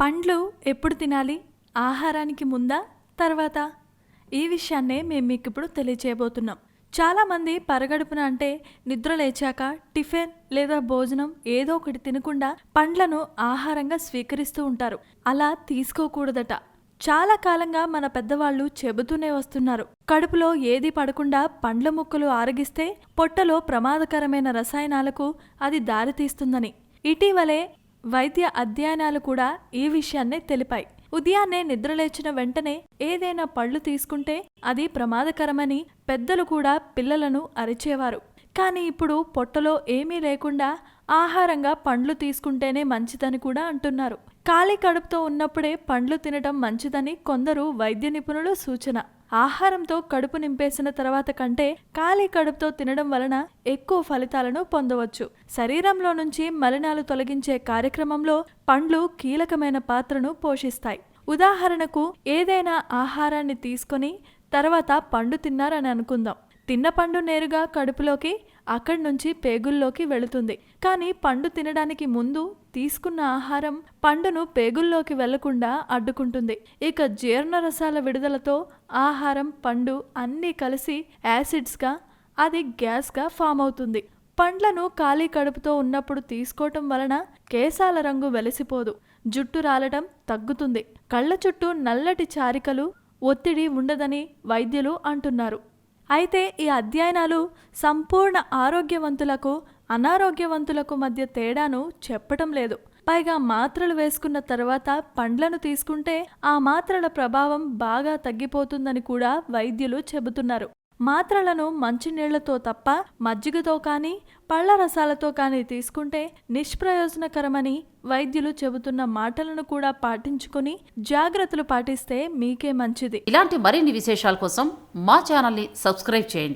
పండ్లు ఎప్పుడు తినాలి? ఆహారానికి ముందా? తర్వాత? ఈ విషయాన్నే మేము మీకు ఇప్పుడు తెలియచేయబోతున్నాం. చాలామంది పరగడుపున అంటే నిద్ర లేచాక టిఫిన్ లేదా భోజనం ఏదో ఒకటి తినకుండా పండ్లను ఆహారంగా స్వీకరిస్తూ ఉంటారు. అలా తీసుకోకూడదట. చాలా కాలంగా మన పెద్దవాళ్ళు చెబుతూనే వస్తున్నారు. కడుపులో ఏది పడకుండా పండ్ల ముక్కలు ఆరగిస్తే పొట్టలో ప్రమాదకరమైన రసాయనాలకు అది దారితీస్తుందని. ఇటీవలే వైద్య అధ్యయనాలు కూడా ఈ విషయాన్నే తెలిపాయి. ఉదయాన్నే నిద్రలేచిన వెంటనే ఏదైనా పళ్ళు తీసుకుంటే అది ప్రమాదకరమని పెద్దలు కూడా పిల్లలను అరిచేవారు. కానీ ఇప్పుడు పొట్టలో ఏమీ లేకుండా ఆహారంగా పండ్లు తీసుకుంటేనే మంచిదని కూడా అంటున్నారు. ఖాళీ కడుపుతో ఉన్నప్పుడే పండ్లు తినటం మంచిదని కొందరు వైద్య నిపుణుల సూచన. ఆహారంతో కడుపు నింపేసిన తర్వాత కంటే ఖాళీ కడుపుతో తినడం వలన ఎక్కువ ఫలితాలను పొందవచ్చు. శరీరంలో నుంచి మలినాలు తొలగించే కార్యక్రమంలో పండ్లు కీలకమైన పాత్రను పోషిస్తాయి. ఉదాహరణకు ఏదైనా ఆహారాన్ని తీసుకొని తర్వాత పండు తిన్నారని అనుకుందాం. తిన్న పండు నేరుగా కడుపులోకి, అక్కడి నుంచి పేగుల్లోకి వెళుతుంది. కానీ పండు తినడానికి ముందు తీసుకున్న ఆహారం పండును పేగుల్లోకి వెళ్లకుండా అడ్డుకుంటుంది. ఇక జీర్ణరసాల విడుదలతో ఆహారం, పండు అన్నీ కలిసి యాసిడ్స్గా, అది గ్యాస్గా ఫామ్ అవుతుంది. పండ్లను ఖాళీ కడుపుతో ఉన్నప్పుడు తీసుకోవటం వలన కేశాల రంగు వెలిసిపోదు, జుట్టు రాలటం తగ్గుతుంది, కళ్ళ చుట్టూ నల్లటి చారికలు, ఒత్తిడి ఉండదని వైద్యులు అంటున్నారు. అయితే ఈ అధ్యయనాలు సంపూర్ణ ఆరోగ్యవంతులకు, అనారోగ్యవంతులకు మధ్య తేడాను చెప్పటం లేదు. పైగా మాత్రలు వేసుకున్న తర్వాత పండ్లను తీసుకుంటే ఆ మాత్రల ప్రభావం బాగా తగ్గిపోతుందని కూడా వైద్యులు చెబుతున్నారు. మాత్రలను మంచినీళ్లతో తప్ప మజ్జిగతో కానీ పళ్ల రసాలతో కానీ తీసుకుంటే నిష్ప్రయోజనకరమని వైద్యులు చెబుతున్న మాటలను కూడా పాటించుకుని జాగ్రత్తలు పాటిస్తే మీకే మంచిది. ఇలాంటి మరిన్ని విశేషాల కోసం మా ఛానల్ని సబ్స్క్రైబ్ చేయండి.